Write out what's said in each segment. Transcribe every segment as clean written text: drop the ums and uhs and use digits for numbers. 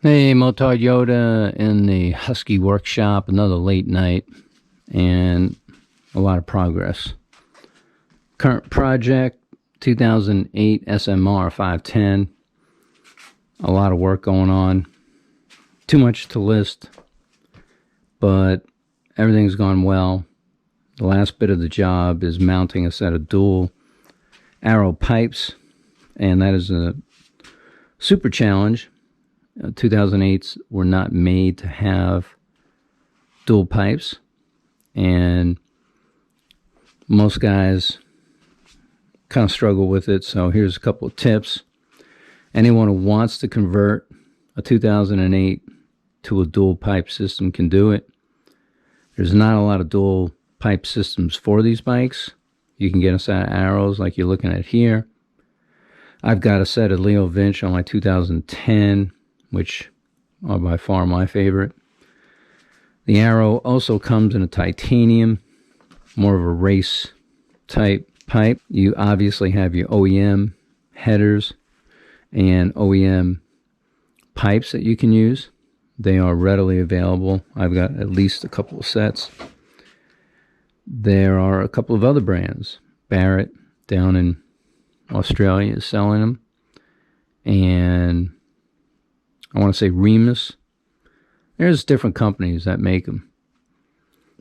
Hey, MOTARDYODA in the Husky workshop, another late night, and a lot of progress. Current project, 2008 SMR510. A lot of work going on. Too much to list, but everything's gone well. The last bit of the job is mounting a set of dual arrow pipes, and that is a super challenge. 2008s were not made to have dual pipes, and most guys kind of struggle with it. So here's a couple of tips. Anyone who wants to convert a 2008 to a dual pipe system can do it. There's not a lot of dual pipe systems for these bikes. You can get a set of arrows like you're looking at here. I've got a set of Leo Vinch on my 2010, which are by far my favorite. The arrow also comes in a titanium, more of a race type pipe. You obviously have your OEM headers and OEM pipes that you can use. They are readily available. I've got at least a couple of sets. There are a couple of other brands. Barrett down in Australia is selling them, and I want to say Remus. There's different companies that make them.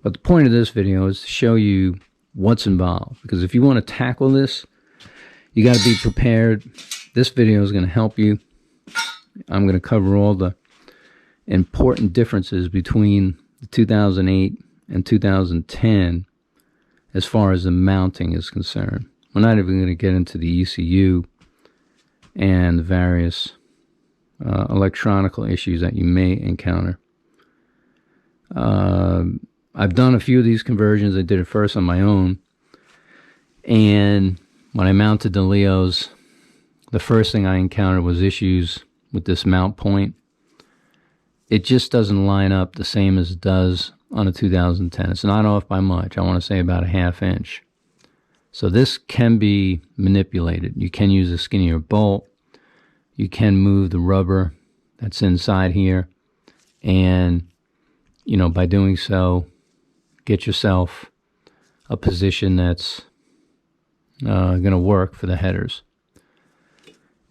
But the point of this video is to show you what's involved. Because if you want to tackle this, you got to be prepared. This video is going to help you. I'm going to cover all the important differences between the 2008 and 2010 as far as the mounting is concerned. We're not even going to get into the ECU and the various electronical issues that you may encounter. I've done a few of these conversions. I did it first on my own, and when I mounted the Leos, the first thing I encountered was issues with this mount point. It just doesn't line up the same as it does on a 2010. It's not off by much. I want to say about a ½ inch. So this can be manipulated. You can use a skinnier bolt. You can move the rubber that's inside here, and by doing so, get yourself a position that's going to work for the headers.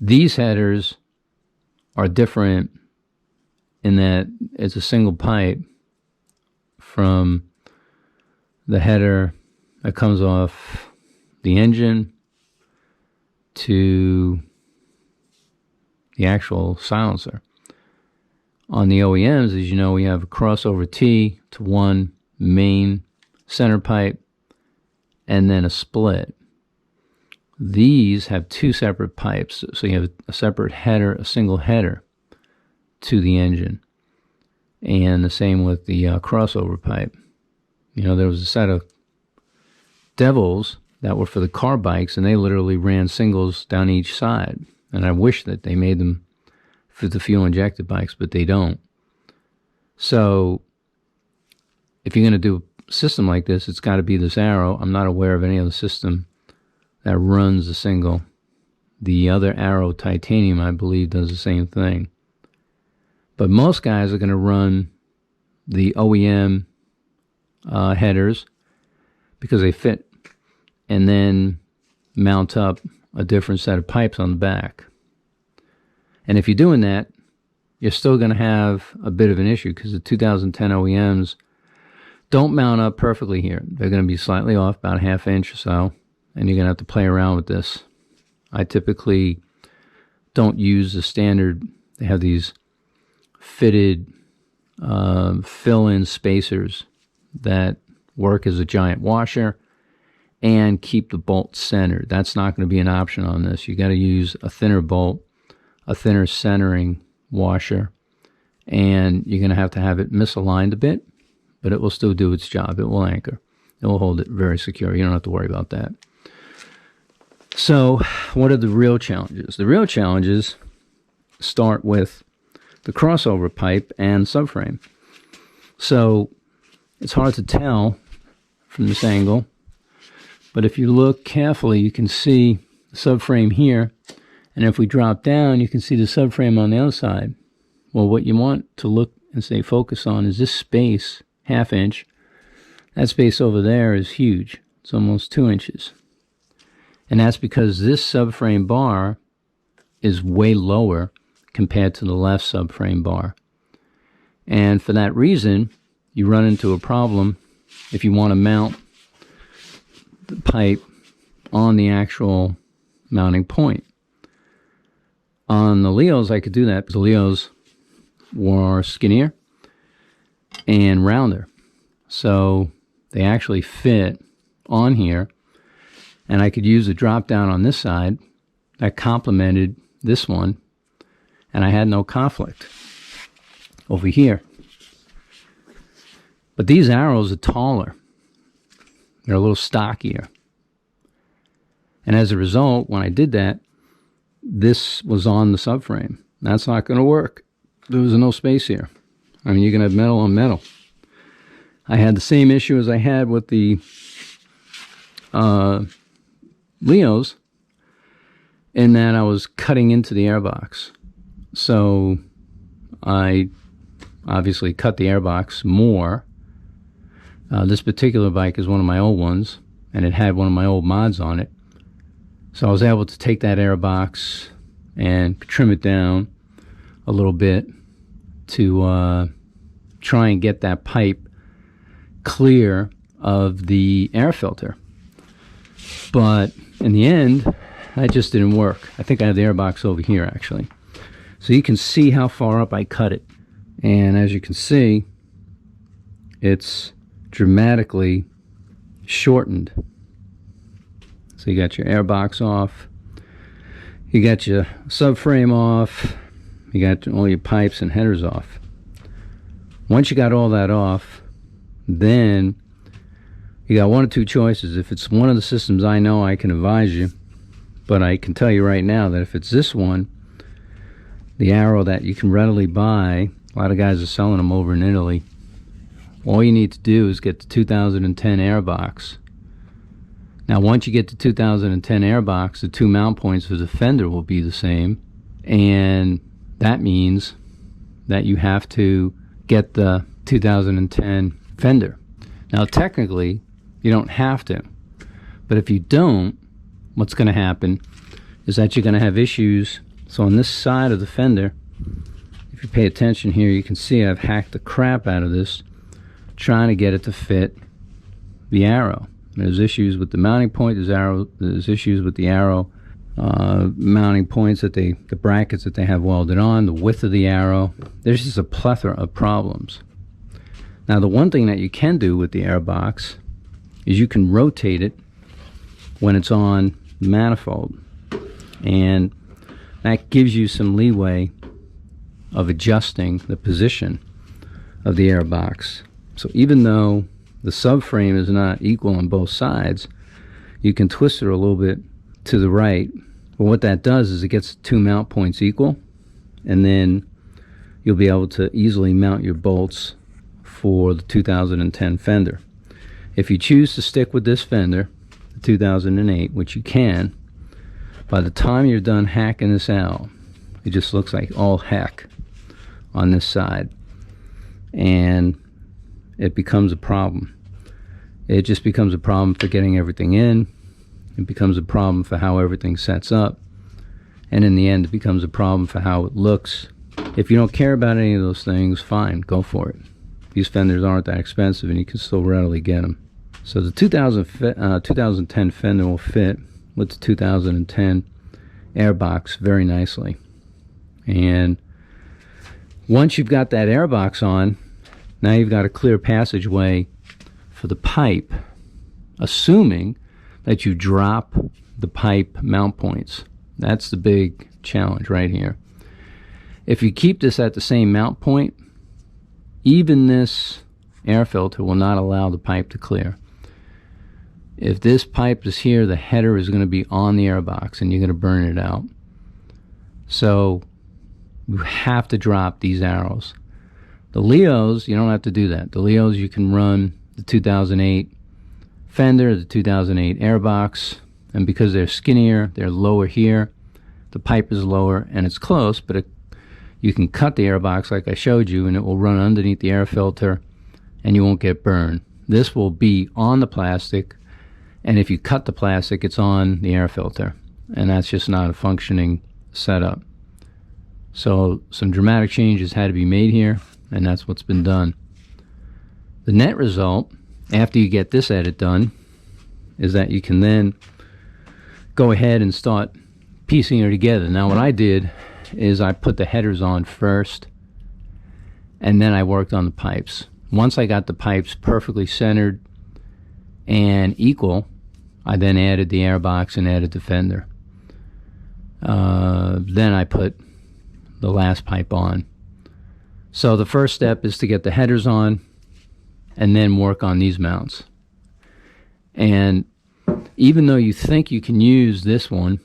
These headers are different in that it's a single pipe from the header that comes off the engine to the actual silencer. On the OEMs, as you know, we have a crossover T to one main center pipe and then a split. These have two separate pipes, so you have a separate header, a single header to the engine, and the same with the crossover pipe. There was a set of Devils that were for the car bikes, and they literally ran singles down each side. And I wish that they made them for the fuel-injected bikes, but they don't. So if you're going to do a system like this, it's got to be this arrow. I'm not aware of any other system that runs a single. The other arrow, titanium, I believe, does the same thing. But most guys are going to run the OEM headers because they fit, and then mount up a different set of pipes on the back. And if you're doing that, you're still going to have a bit of an issue because the 2010 OEMs don't mount up perfectly here. They're going to be slightly off, about a ½ inch or so, and you're going to have to play around with this. I typically don't use the standard. They have these fitted fill-in spacers that work as a giant washer and keep the bolt centered. That's not going to be an option on this. You got to use a thinner bolt, a thinner centering washer, and you're going to have it misaligned a bit, but it will still do its job. It will anchor. It will hold it very secure. You don't have to worry about that. So what are the real challenges? The real challenges start with the crossover pipe and subframe. So it's hard to tell from this angle, but if you look carefully, you can see the subframe here, and if we drop down, you can see the subframe on the other side. Well, what you want to look and say focus on is this space, 1/2 inch. That space over there is huge. It's almost 2 inches. And that's because this subframe bar is way lower compared to the left subframe bar. And for that reason, you run into a problem if you want to mount the pipe on the actual mounting point. On the Leos, I could do that because the Leos were skinnier and rounder. So they actually fit on here, and I could use a drop down on this side that complemented this one, and I had no conflict over here. But these arrows are taller. They're a little stockier. And as a result, when I did that, this was on the subframe. That's not going to work. There was no space here. I mean, you can have metal on metal. I had the same issue as I had with the Leos, in that I was cutting into the airbox. So I obviously cut the airbox more. This particular bike is one of my old ones, and it had one of my old mods on it. So I was able to take that airbox and trim it down a little bit to try and get that pipe clear of the air filter. But in the end, that just didn't work. I think I have the airbox over here, actually. So you can see how far up I cut it. And as you can see, it's dramatically shortened. So you got your airbox off, you got your subframe off, you got all your pipes and headers off. Once you got all that off, then you got one of two choices. If it's one of the systems I know, I can advise you, but I can tell you right now that if it's this one, the arrow that you can readily buy, a lot of guys are selling them over in Italy. All you need to do is get the 2010 airbox. Now, once you get the 2010 airbox, the two mount points for the fender will be the same, and that means that you have to get the 2010 fender. Now, technically, you don't have to, but if you don't, what's going to happen is that you're going to have issues. So on this side of the fender, if you pay attention here, you can see I've hacked the crap out of this trying to get it to fit the arrow. There's issues with the mounting point. There's issues with the arrow mounting points the brackets that they have welded on, the width of the arrow. There's just a plethora of problems. Now, the one thing that you can do with the airbox is you can rotate it when it's on the manifold, and that gives you some leeway of adjusting the position of the airbox. So even though the subframe is not equal on both sides, you can twist it a little bit to the right. But what that does is it gets two mount points equal, and then you'll be able to easily mount your bolts for the 2010 fender. If you choose to stick with this fender, the 2008, which you can, by the time you're done hacking this out, it just looks like all heck on this side, and it becomes a problem. It just becomes a problem for getting everything in. It becomes a problem for how everything sets up, and in the end, it becomes a problem for how it looks. If you don't care about any of those things, fine, go for it. These fenders aren't that expensive, and you can still readily get them. So the 2010 fender will fit with the 2010 airbox very nicely. And once you've got that airbox on, now you've got a clear passageway for the pipe, assuming that you drop the pipe mount points. That's the big challenge right here. If you keep this at the same mount point, even this air filter will not allow the pipe to clear. If this pipe is here, the header is going to be on the airbox, and you're going to burn it out. So you have to drop these arrows. The Leos, you don't have to do that. The Leos, you can run the 2008 fender, the 2008 airbox, and because they're skinnier, they're lower here. The pipe is lower, and it's close, but you can cut the air box like I showed you, and it will run underneath the air filter, and you won't get burned. This will be on the plastic, and if you cut the plastic, it's on the air filter, and that's just not a functioning setup. So some dramatic changes had to be made here, and that's what's been done. The net result, after you get this edit done, is that you can then go ahead and start piecing it together. Now what I did is I put the headers on first, and then I worked on the pipes. Once I got the pipes perfectly centered and equal, I then added the air box and added the fender. Then I put the last pipe on. So the first step is to get the headers on and then work on these mounts. And even though you think you can use this one,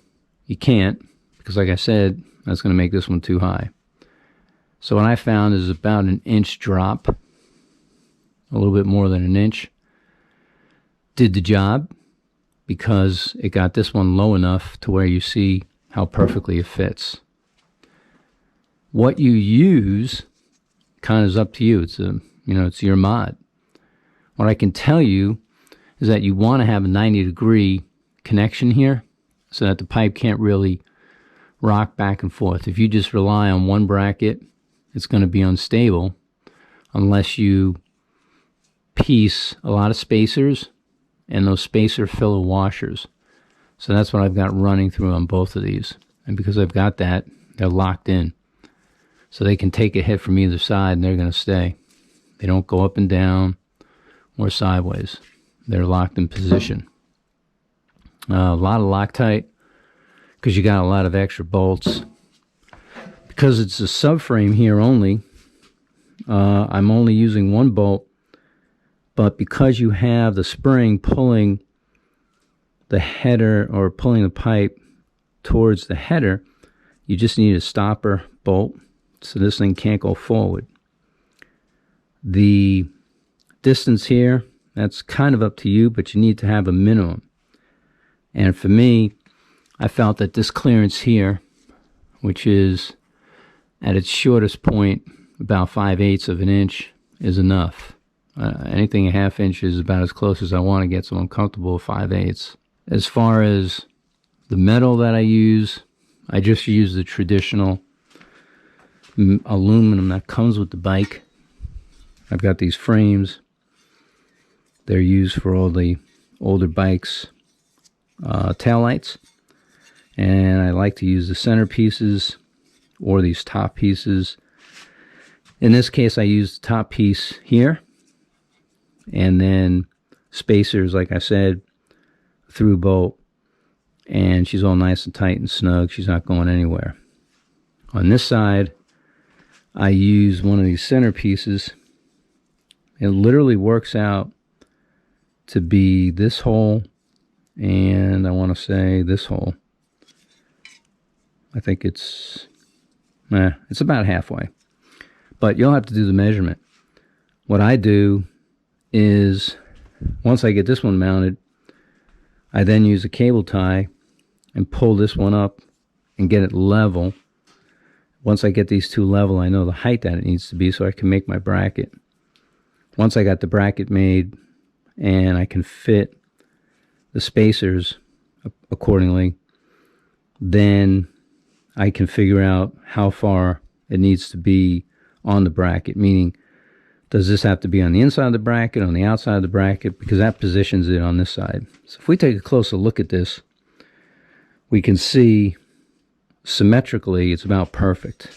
you can't, because like I said, that's going to make this one too high. So what I found is about an inch drop, a little bit more than an inch. Did the job, because it got this one low enough to where you see how perfectly it fits. What you use kind of is up to you. It's it's your mod. What I can tell you is that you want to have a 90-degree connection here so that the pipe can't really rock back and forth. If you just rely on one bracket, it's going to be unstable unless you piece a lot of spacers and those spacer filler washers. So that's what I've got running through on both of these. And because I've got that, they're locked in. So they can take a hit from either side and they're going to stay. They don't go up and down or sideways. They're locked in position. A lot of Loctite, because you got a lot of extra bolts. Because it's a subframe here only, I'm only using one bolt, but because you have the spring pulling the header or pulling the pipe towards the header, you just need a stopper bolt so this thing can't go forward. The distance here, that's kind of up to you, but you need to have a minimum. And for me, I felt that this clearance here, which is at its shortest point about 5/8 of an inch, is enough. Anything a half inch is about as close as I want to get, so I'm comfortable with 5/8. As far as the metal that I use, I just use the traditional aluminum that comes with the bike. I've got these frames. They're used for all the older bikes' taillights. And I like to use the center pieces or these top pieces. In this case, I used the top piece here. And then spacers, like I said, through bolt. And she's all nice and tight and snug. She's not going anywhere. On this side, I use one of these center pieces. It literally works out to be this hole, and I want to say this hole. I think it's about halfway. But you'll have to do the measurement. What I do is, once I get this one mounted, I then use a cable tie and pull this one up and get it level. Once I get these two level, I know the height that it needs to be so I can make my bracket. Once I got the bracket made and I can fit the spacers accordingly, then I can figure out how far it needs to be on the bracket, meaning does this have to be on the inside of the bracket, on the outside of the bracket, because that positions it on this side. So if we take a closer look at this, we can see symmetrically it's about perfect.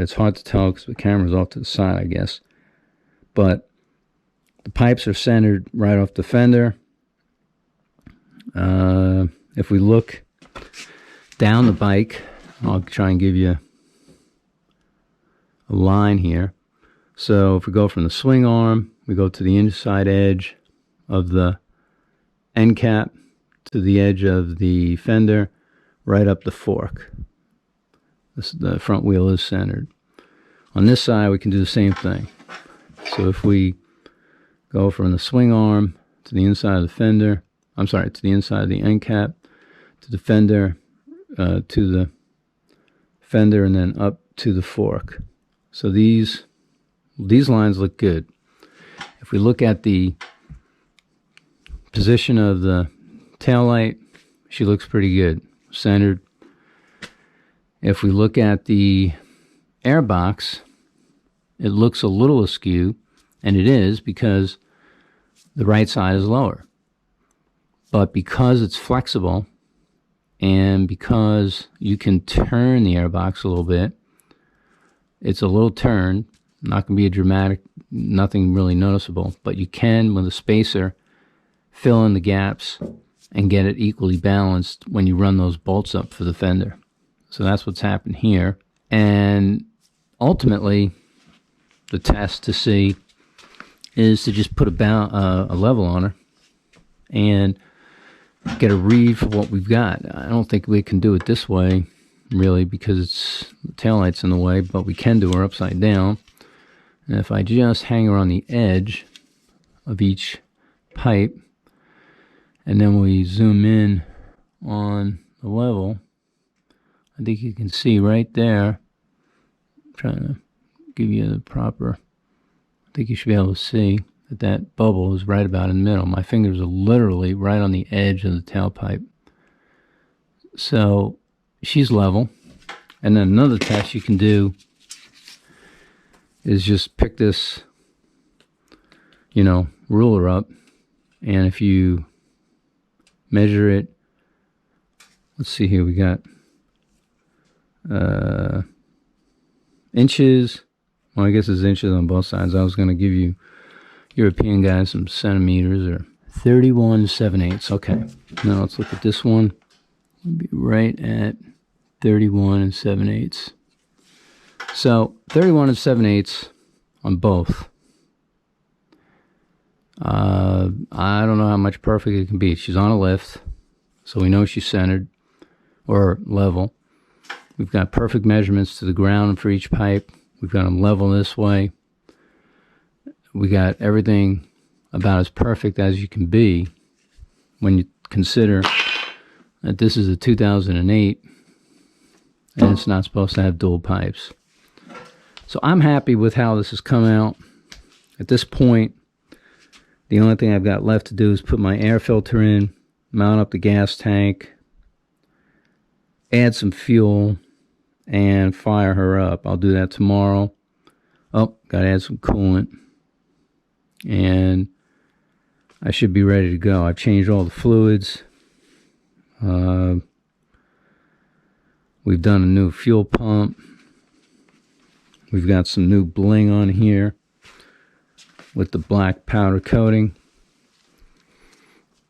It's hard to tell because the camera's off to the side, I guess. But the pipes are centered right off the fender. If we look down the bike, I'll try and give you a line here. So if we go from the swing arm, we go to the inside edge of the end cap to the edge of the fender, right up the fork. The front wheel is centered. On this side, we can do the same thing. So if we go from the swing arm to the inside of the fender, to the inside of the end cap, to the fender, to the fender and then up to the fork. So these lines look good. If we look at the position of the tail light, she looks pretty good, centered. If we look at the air box, it looks a little askew, and it is because the right side is lower. But because it's flexible and because you can turn the air box a little bit, it's a little turned, not going to be a dramatic, nothing really noticeable, but you can, with a spacer, fill in the gaps and get it equally balanced when you run those bolts up for the fender. So that's what's happened here. And ultimately, the test to see is to just put a level on her and get a read for what we've got. I don't think we can do it this way, really, because the taillight's in the way, but we can do her upside down. And if I just hang her on the edge of each pipe, and then we zoom in on the level, I think you can see right there. I'm trying to give you the proper, I think you should be able to see that that bubble is right about in the middle. My fingers are literally right on the edge of the tailpipe. So she's level. And then another test you can do is just pick this, ruler up, and if you measure it, let's see here, we got inches. Well, I guess it's inches on both sides. I was going to give you European guys some centimeters, or 31 7/8. Okay, now let's look at this one. It'll be right at 31 7/8. So 31 7/8 on both. I don't know how much perfect it can be. She's on a lift, so we know she's centered or level. We've got perfect measurements to the ground for each pipe. We've got them level this way. We got everything about as perfect as you can be when you consider that this is a 2008 and it's not supposed to have dual pipes. So I'm happy with how this has come out. At this point, the only thing I've got left to do is put my air filter in, mount up the gas tank, add some fuel, and fire her up. I'll do that tomorrow. Oh, got to add some coolant. And I should be ready to go. I've changed all the fluids. We've done a new fuel pump. We've got some new bling on here with the black powder coating.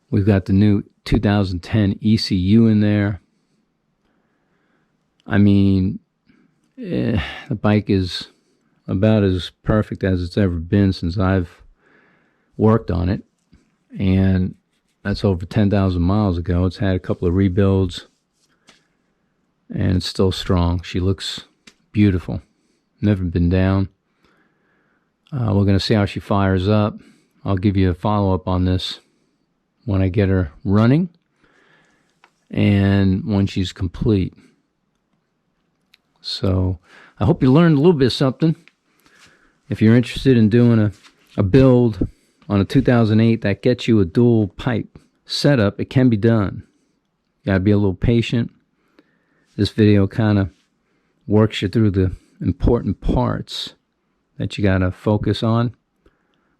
We've got the new 2010 ECU in there. I mean, the bike is about as perfect as it's ever been since I've worked on it. And that's over 10,000 miles ago. It's had a couple of rebuilds, and it's still strong. She looks beautiful. Never been down. We're going to see how she fires up. I'll give you a follow-up on this when I get her running and when she's complete. So I hope you learned a little bit of something. If you're interested in doing a build on a 2008 that gets you a dual pipe setup, it can be done. You gotta be a little patient. This video kind of works you through the important parts that you gotta focus on.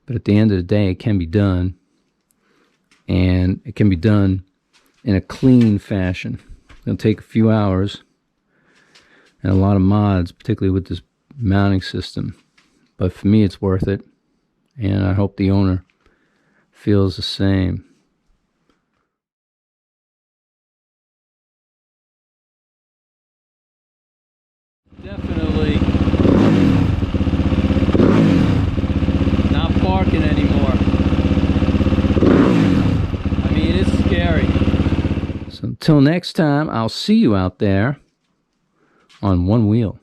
But at the end of the day, it can be done. And it can be done in a clean fashion. It'll take a few hours and a lot of mods, particularly with this mounting system. But for me, it's worth it. And I hope the owner feels the same. Definitely not barking anymore. I mean, it's scary. So until next time, I'll see you out there on one wheel.